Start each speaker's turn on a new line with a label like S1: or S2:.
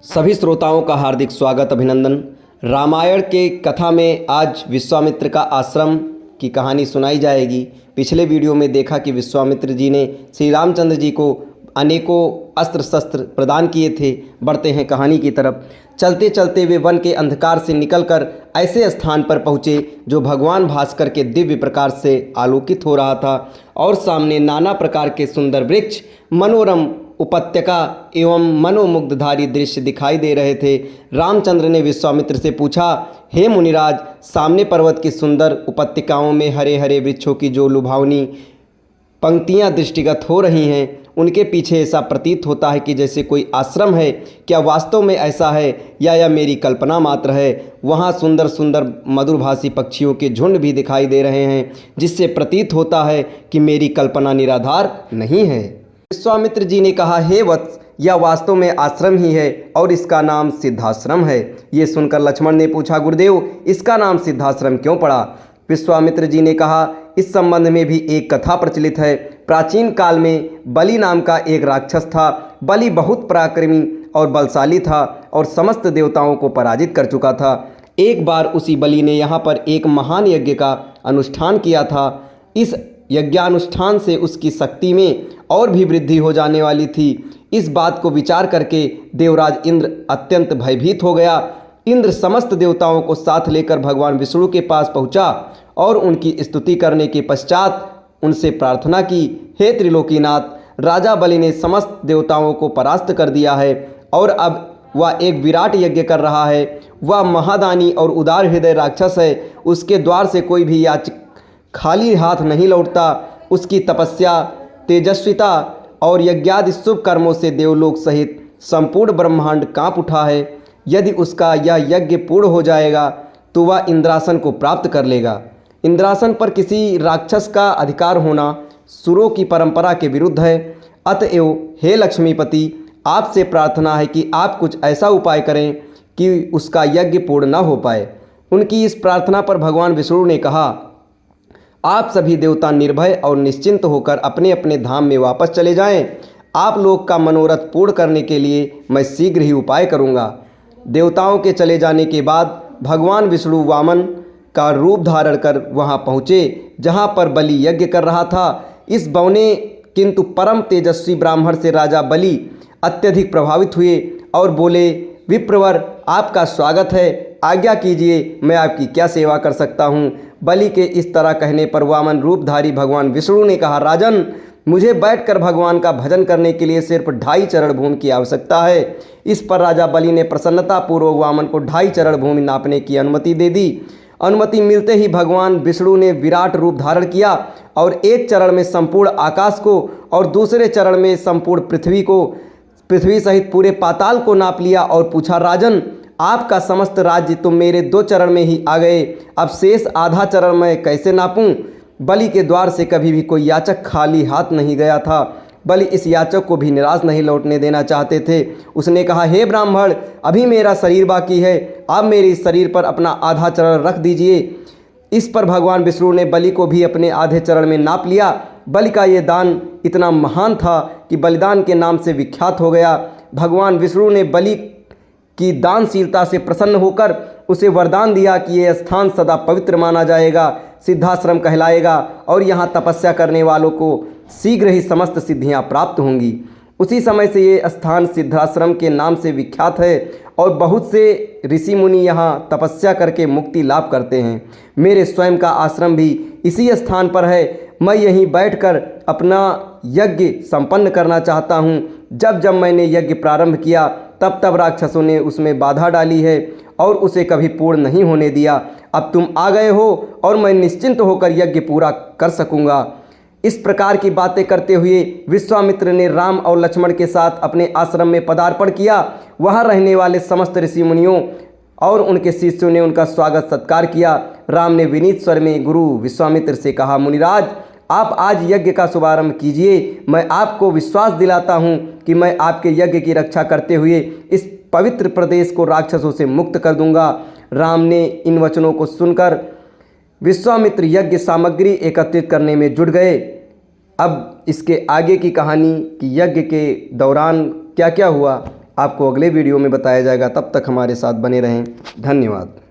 S1: सभी श्रोताओं का हार्दिक स्वागत अभिनंदन। रामायण के कथा में आज विश्वामित्र का आश्रम की कहानी सुनाई जाएगी। पिछले वीडियो में देखा कि विश्वामित्र जी ने श्री रामचंद्र जी को अनेकों अस्त्र शस्त्र प्रदान किए थे। बढ़ते हैं कहानी की तरफ। चलते चलते वे वन के अंधकार से निकलकर ऐसे स्थान पर पहुँचे जो भगवान भास्कर के दिव्य प्रकाश से आलोकित हो रहा था और सामने नाना प्रकार के सुंदर वृक्ष, मनोरम उपत्यका एवं मनोमुग्धधारी दृश्य दिखाई दे रहे थे। रामचंद्र ने विश्वामित्र से पूछा, हे मुनिराज, सामने पर्वत की सुंदर उपत्यकाओं में हरे हरे वृक्षों की जो लुभावनी पंक्तियां दृष्टिगत हो रही हैं, उनके पीछे ऐसा प्रतीत होता है कि जैसे कोई आश्रम है। क्या वास्तव में ऐसा है या यह मेरी कल्पना मात्र है? वहाँ सुंदर सुंदर मधुरभाषी पक्षियों के झुंड भी दिखाई दे रहे हैं, जिससे प्रतीत होता है कि मेरी कल्पना निराधार नहीं है। विश्वामित्र जी ने कहा, हे वत्स, यह वास्तव में आश्रम ही है और इसका नाम सिद्धाश्रम है। ये सुनकर लक्ष्मण ने पूछा, गुरुदेव, इसका नाम सिद्धाश्रम क्यों पड़ा? विश्वामित्र जी ने कहा, इस संबंध में भी एक कथा प्रचलित है। प्राचीन काल में बलि नाम का एक राक्षस था। बलि बहुत पराक्रमी और बलशाली था और समस्त देवताओं को पराजित कर चुका था। एक बार उसी बलि ने यहाँ पर एक महान यज्ञ का अनुष्ठान किया था। इस यज्ञानुष्ठान से उसकी शक्ति में और भी वृद्धि हो जाने वाली थी। इस बात को विचार करके देवराज इंद्र अत्यंत भयभीत हो गया। इंद्र समस्त देवताओं को साथ लेकर भगवान विष्णु के पास पहुंचा और उनकी स्तुति करने के पश्चात उनसे प्रार्थना की, हे त्रिलोकीनाथ, राजा बलि ने समस्त देवताओं को परास्त कर दिया है और अब वह एक विराट यज्ञ कर रहा है। वह महादानी और उदार हृदय राक्षस है। उसके द्वार से कोई भी याचक खाली हाथ नहीं लौटता। उसकी तपस्या, तेजस्विता और यज्ञादि शुभ कर्मों से देवलोक सहित संपूर्ण ब्रह्मांड कांप उठा है। यदि उसका यह यज्ञ पूर्ण हो जाएगा तो वह इंद्रासन को प्राप्त कर लेगा। इंद्रासन पर किसी राक्षस का अधिकार होना सुरों की परंपरा के विरुद्ध है। अतएव हे लक्ष्मीपति, आपसे प्रार्थना है कि आप कुछ ऐसा उपाय करें कि उसका यज्ञ पूर्ण न हो पाए। उनकी इस प्रार्थना पर भगवान विष्णु ने कहा, आप सभी देवता निर्भय और निश्चिंत होकर अपने अपने धाम में वापस चले जाएं। आप लोग का मनोरथ पूर्ण करने के लिए मैं शीघ्र ही उपाय करूंगा। देवताओं के चले जाने के बाद भगवान विष्णु वामन का रूप धारण कर वहां पहुँचे जहां पर बलि यज्ञ कर रहा था। इस बौने किंतु परम तेजस्वी ब्राह्मण से राजा बलि अत्यधिक प्रभावित हुए और बोले, विप्रवर, आपका स्वागत है, आज्ञा कीजिए, मैं आपकी क्या सेवा कर सकता हूँ? बलि के इस तरह कहने पर वामन रूपधारी भगवान विष्णु ने कहा, राजन, मुझे बैठकर भगवान का भजन करने के लिए सिर्फ 2.5 चरण भूमि की आवश्यकता है। इस पर राजा बलि ने प्रसन्नतापूर्वक वामन को 2.5 चरण भूमि नापने की अनुमति दे दी। अनुमति मिलते ही भगवान विष्णु ने विराट रूप धारण किया और एक चरण में संपूर्ण आकाश को और दूसरे चरण में संपूर्ण पृथ्वी सहित पूरे पाताल को नाप लिया और पूछा, राजन, आपका समस्त राज्य तुम मेरे 2 चरण में ही आ गए, अब शेष आधा चरण मैं कैसे नापूं? बलि के द्वार से कभी भी कोई याचक खाली हाथ नहीं गया था। बलि इस याचक को भी निराश नहीं लौटने देना चाहते थे। उसने कहा, हे ब्राह्मण, अभी मेरा शरीर बाकी है, आप मेरे इस शरीर पर अपना आधा चरण रख दीजिए। इस पर भगवान विष्णु ने बलि को भी अपने आधे चरण में नाप लिया। बलि का ये दान इतना महान था कि बलिदान के नाम से विख्यात हो गया। भगवान विष्णु ने बलि की दानशीलता से प्रसन्न होकर उसे वरदान दिया कि यह स्थान सदा पवित्र माना जाएगा, सिद्धाश्रम कहलाएगा और यहाँ तपस्या करने वालों को शीघ्र ही समस्त सिद्धियाँ प्राप्त होंगी। उसी समय से ये स्थान सिद्धाश्रम के नाम से विख्यात है और बहुत से ऋषि मुनि यहाँ तपस्या करके मुक्ति लाभ करते हैं। मेरे स्वयं का आश्रम भी इसी स्थान पर है। मैं यहीं बैठकर अपना यज्ञ संपन्न करना चाहता हूँ। जब जब मैंने यज्ञ प्रारंभ किया तब तब राक्षसों ने उसमें बाधा डाली है और उसे कभी पूर्ण नहीं होने दिया। अब तुम आ गए हो और मैं निश्चिंत होकर यज्ञ पूरा कर सकूँगा। इस प्रकार की बातें करते हुए विश्वामित्र ने राम और लक्ष्मण के साथ अपने आश्रम में पदार्पण किया। वहाँ रहने वाले समस्त ऋषि मुनियों और उनके शिष्यों ने उनका स्वागत सत्कार किया। राम ने विनीत स्वर में गुरु विश्वामित्र से कहा, मुनिराज, आप आज यज्ञ का शुभारंभ कीजिए। मैं आपको विश्वास दिलाता हूँ कि मैं आपके यज्ञ की रक्षा करते हुए इस पवित्र प्रदेश को राक्षसों से मुक्त कर दूंगा। राम ने इन वचनों को सुनकर विश्वामित्र यज्ञ सामग्री एकत्रित करने में जुट गए। अब इसके आगे की कहानी कि यज्ञ के दौरान क्या क्या हुआ, आपको अगले वीडियो में बताया जाएगा। तब तक हमारे साथ बने रहें। धन्यवाद।